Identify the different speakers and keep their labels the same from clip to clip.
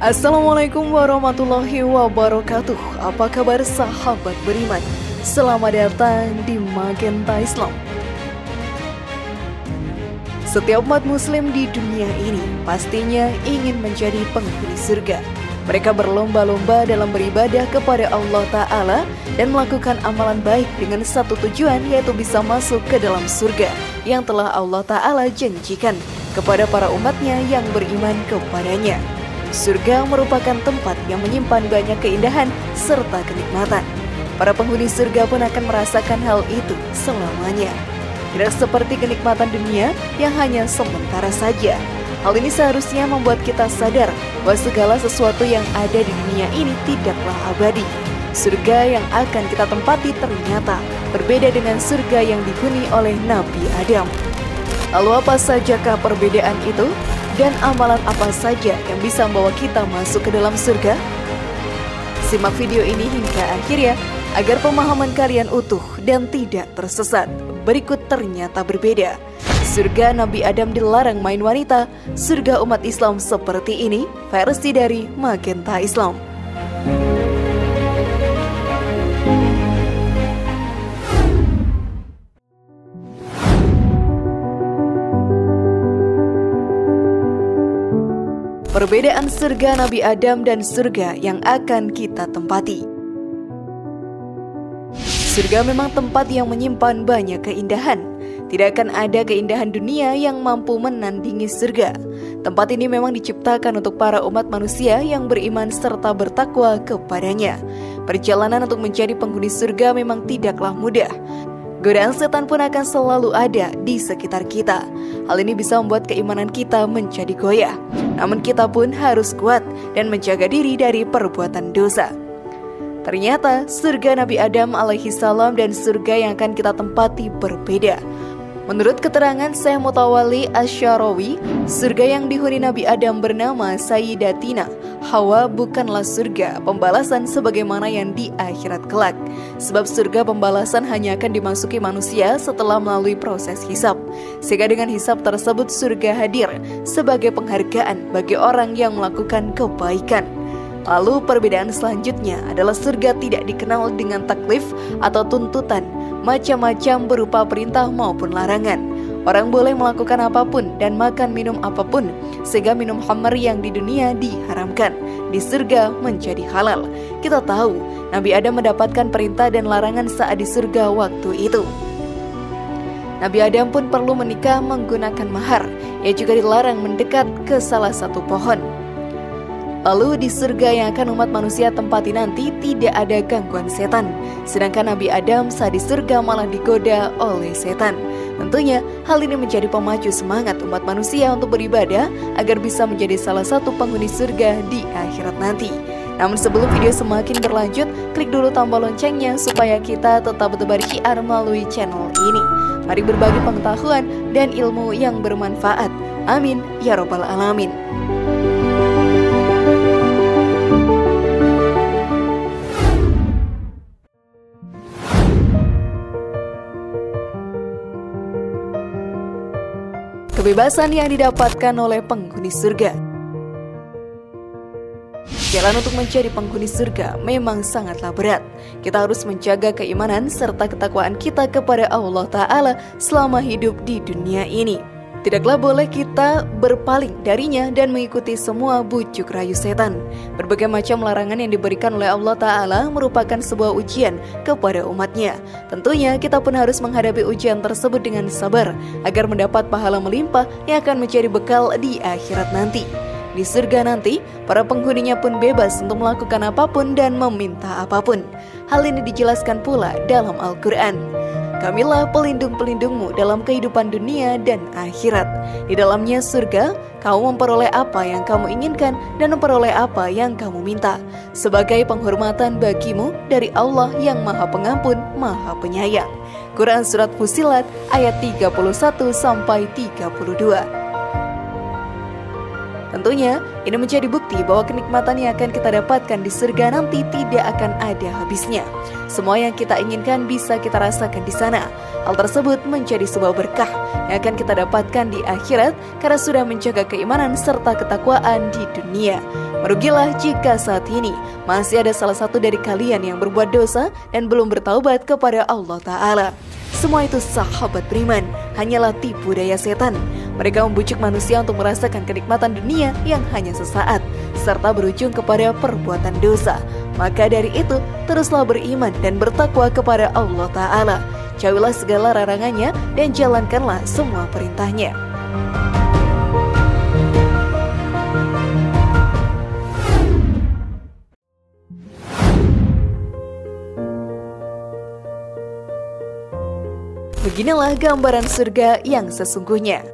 Speaker 1: Assalamualaikum warahmatullahi wabarakatuh. Apa kabar sahabat beriman? Selamat datang di Magenta Islam. Setiap umat muslim di dunia ini pastinya ingin menjadi penghuni surga. Mereka berlomba-lomba dalam beribadah kepada Allah Ta'ala dan melakukan amalan baik dengan satu tujuan, yaitu bisa masuk ke dalam surga yang telah Allah Ta'ala janjikan kepada para umatnya yang beriman kepadanya. Surga merupakan tempat yang menyimpan banyak keindahan serta kenikmatan. Para penghuni surga pun akan merasakan hal itu selamanya. Tidak seperti kenikmatan dunia yang hanya sementara saja. Hal ini seharusnya membuat kita sadar bahwa segala sesuatu yang ada di dunia ini tidaklah abadi. Surga yang akan kita tempati ternyata berbeda dengan surga yang dihuni oleh Nabi Adam. Lalu apa sajakah perbedaan itu? Dan amalan apa saja yang bisa membawa kita masuk ke dalam surga? Simak video ini hingga akhir ya, agar pemahaman kalian utuh dan tidak tersesat. Berikut ternyata berbeda. Surga Nabi Adam dilarang main wanita, surga umat Islam seperti ini, versi dari Magenta Islam. Perbedaan surga Nabi Adam dan surga yang akan kita tempati. Surga memang tempat yang menyimpan banyak keindahan. Tidak akan ada keindahan dunia yang mampu menandingi surga. Tempat ini memang diciptakan untuk para umat manusia yang beriman serta bertakwa kepadanya. Perjalanan untuk menjadi penghuni surga memang tidaklah mudah. Godaan setan pun akan selalu ada di sekitar kita. Hal ini bisa membuat keimanan kita menjadi goyah. Namun kita pun harus kuat dan menjaga diri dari perbuatan dosa. Ternyata surga Nabi Adam alaihi salam dan surga yang akan kita tempati berbeda. Menurut keterangan Syekh Mutawalli Asy-Syarawi, surga yang dihuni Nabi Adam bernama Sayyidatina Hawa bukanlah surga pembalasan sebagaimana yang di akhirat kelak. Sebab surga pembalasan hanya akan dimasuki manusia setelah melalui proses hisab. Sehingga dengan hisab tersebut surga hadir sebagai penghargaan bagi orang yang melakukan kebaikan. Lalu perbedaan selanjutnya adalah surga tidak dikenal dengan taklif atau tuntutan, macam-macam berupa perintah maupun larangan. Orang boleh melakukan apapun dan makan minum apapun, sehingga minum khamr yang di dunia diharamkan, di surga menjadi halal. Kita tahu Nabi Adam mendapatkan perintah dan larangan saat di surga waktu itu. Nabi Adam pun perlu menikah menggunakan mahar. Ia juga dilarang mendekat ke salah satu pohon. Lalu di surga yang akan umat manusia tempati nanti tidak ada gangguan setan. Sedangkan Nabi Adam saat di surga malah digoda oleh setan. Tentunya hal ini menjadi pemacu semangat umat manusia untuk beribadah agar bisa menjadi salah satu penghuni surga di akhirat nanti. Namun sebelum video semakin berlanjut, klik dulu tombol loncengnya supaya kita tetap bertebar syiar melalui channel ini. Mari berbagi pengetahuan dan ilmu yang bermanfaat. Amin ya robbal alamin. Kebebasan yang didapatkan oleh penghuni surga. Jalan untuk menjadi penghuni surga memang sangatlah berat. Kita harus menjaga keimanan serta ketakwaan kita kepada Allah Ta'ala selama hidup di dunia ini. Tidaklah boleh kita berpaling darinya dan mengikuti semua bujuk rayu setan. Berbagai macam larangan yang diberikan oleh Allah Ta'ala merupakan sebuah ujian kepada umatnya. Tentunya kita pun harus menghadapi ujian tersebut dengan sabar agar mendapat pahala melimpah yang akan menjadi bekal di akhirat nanti. Di surga nanti, para penghuninya pun bebas untuk melakukan apapun dan meminta apapun. Hal ini dijelaskan pula dalam Al-Quran. Kamilah pelindung-pelindungmu dalam kehidupan dunia dan akhirat. Di dalamnya surga, kamu memperoleh apa yang kamu inginkan dan memperoleh apa yang kamu minta, sebagai penghormatan bagimu dari Allah yang Maha Pengampun, Maha Penyayang. Quran Surat Fussilat ayat 31-32. Tentunya, ini menjadi bukti bahwa kenikmatan yang akan kita dapatkan di surga nanti tidak akan ada habisnya. Semua yang kita inginkan bisa kita rasakan di sana. Hal tersebut menjadi sebuah berkah yang akan kita dapatkan di akhirat karena sudah menjaga keimanan serta ketakwaan di dunia. Merugilah jika saat ini masih ada salah satu dari kalian yang berbuat dosa dan belum bertaubat kepada Allah Ta'ala. Semua itu sahabat beriman, hanyalah tipu daya setan. Mereka membujuk manusia untuk merasakan kenikmatan dunia yang hanya sesaat, serta berujung kepada perbuatan dosa. Maka dari itu, teruslah beriman dan bertakwa kepada Allah Ta'ala. Jauhilah segala larangannya dan jalankanlah semua perintahnya. Beginilah gambaran surga yang sesungguhnya.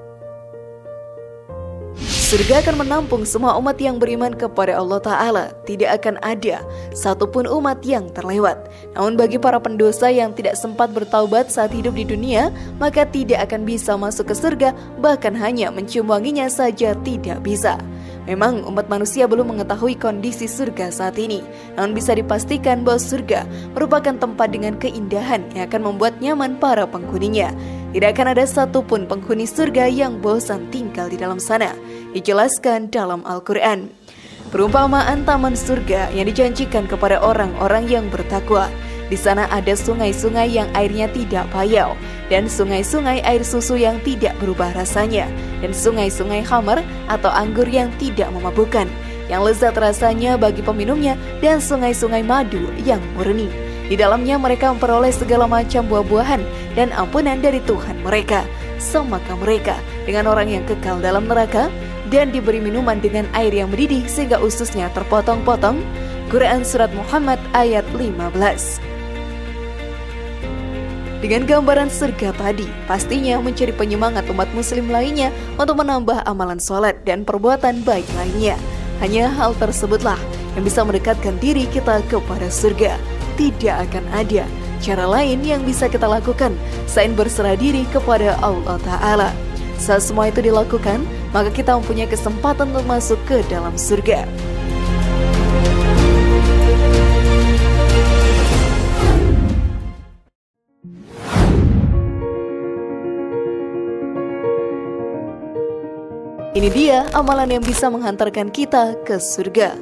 Speaker 1: Surga akan menampung semua umat yang beriman kepada Allah Ta'ala. Tidak akan ada satupun umat yang terlewat. Namun bagi para pendosa yang tidak sempat bertaubat saat hidup di dunia, maka tidak akan bisa masuk ke surga, bahkan hanya mencium wanginya saja tidak bisa. Memang umat manusia belum mengetahui kondisi surga saat ini, namun bisa dipastikan bahwa surga merupakan tempat dengan keindahan yang akan membuat nyaman para penghuninya. Tidak akan ada satupun penghuni surga yang bosan tinggal di dalam sana. Dijelaskan dalam Al-Quran. Perumpamaan taman surga yang dijanjikan kepada orang-orang yang bertakwa. Di sana ada sungai-sungai yang airnya tidak payau, dan sungai-sungai air susu yang tidak berubah rasanya, dan sungai-sungai khamar atau anggur yang tidak memabukkan, yang lezat rasanya bagi peminumnya, dan sungai-sungai madu yang murni. Di dalamnya mereka memperoleh segala macam buah-buahan dan ampunan dari Tuhan mereka. Semakah mereka dengan orang yang kekal dalam neraka dan diberi minuman dengan air yang mendidih sehingga ususnya terpotong-potong. Quran Surat Muhammad ayat 15. Dengan gambaran surga tadi, pastinya menjadi penyemangat umat muslim lainnya untuk menambah amalan sholat dan perbuatan baik lainnya. Hanya hal tersebutlah yang bisa mendekatkan diri kita kepada surga. Tidak akan ada cara lain yang bisa kita lakukan selain berserah diri kepada Allah Ta'ala. Saat semua itu dilakukan, maka kita mempunyai kesempatan untuk masuk ke dalam surga. Ini dia amalan yang bisa menghantarkan kita ke surga.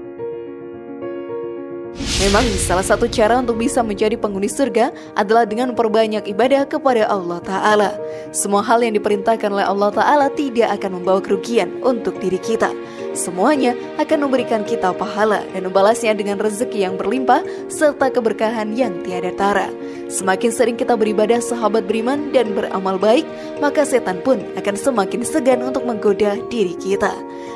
Speaker 1: Memang salah satu cara untuk bisa menjadi penghuni surga adalah dengan memperbanyak ibadah kepada Allah Ta'ala. Semua hal yang diperintahkan oleh Allah Ta'ala tidak akan membawa kerugian untuk diri kita. Semuanya akan memberikan kita pahala dan membalasnya dengan rezeki yang berlimpah serta keberkahan yang tiada tara. Semakin sering kita beribadah sahabat beriman dan beramal baik, maka setan pun akan semakin segan untuk menggoda diri kita.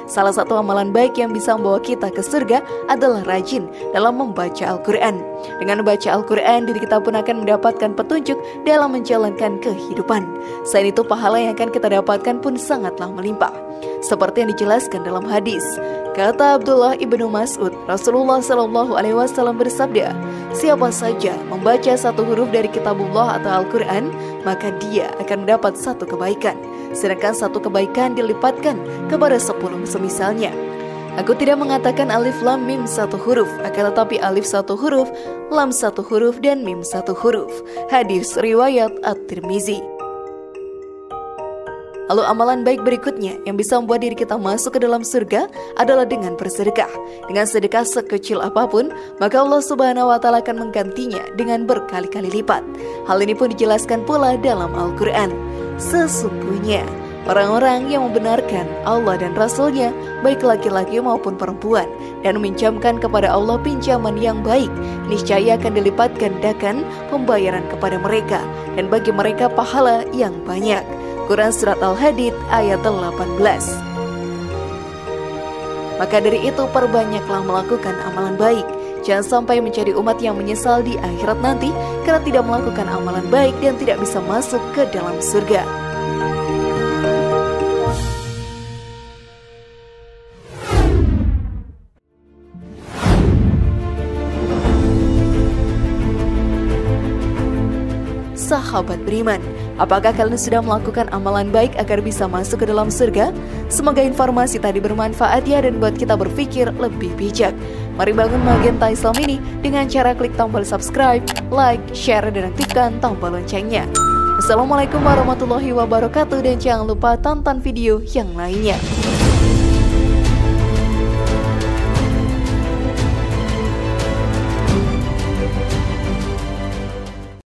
Speaker 1: Salah satu amalan baik yang bisa membawa kita ke surga adalah rajin dalam membaca Al-Quran. Dengan membaca Al-Quran, diri kita pun akan mendapatkan petunjuk dalam menjalankan kehidupan. Selain itu, pahala yang akan kita dapatkan pun sangatlah melimpah. Seperti yang dijelaskan dalam hadis, kata Abdullah ibnu Mas'ud, Rasulullah SAW bersabda, siapa saja membaca satu huruf dari kitabullah atau Al-Quran, maka dia akan mendapat satu kebaikan, sedangkan satu kebaikan dilipatkan kepada 10 semisalnya. Aku tidak mengatakan alif lam mim satu huruf, akan tetapi alif satu huruf, lam satu huruf, dan mim satu huruf. Hadis riwayat At-Tirmizi. Lalu amalan baik berikutnya yang bisa membuat diri kita masuk ke dalam surga adalah dengan bersedekah. Dengan sedekah sekecil apapun, maka Allah Subhanahu wa Ta'ala akan menggantinya dengan berkali-kali lipat. Hal ini pun dijelaskan pula dalam Al-Quran. Sesungguhnya orang-orang yang membenarkan Allah dan Rasul-Nya, baik laki-laki maupun perempuan, dan meminjamkan kepada Allah pinjaman yang baik, niscaya akan dilipat gandakan pembayaran kepada mereka, dan bagi mereka pahala yang banyak. Quran Surat Al-Hadid ayat 18. Maka dari itu perbanyaklah melakukan amalan baik. Jangan sampai menjadi umat yang menyesal di akhirat nanti karena tidak melakukan amalan baik dan tidak bisa masuk ke dalam surga. Sahabat beriman, Apakah kalian sudah melakukan amalan baik agar bisa masuk ke dalam surga? Semoga informasi tadi bermanfaat ya dan buat kita berpikir lebih bijak. Mari bangun Magenta Islam ini dengan cara klik tombol subscribe, like, share, dan aktifkan tombol loncengnya. Assalamualaikum warahmatullahi wabarakatuh dan jangan lupa tonton video yang lainnya.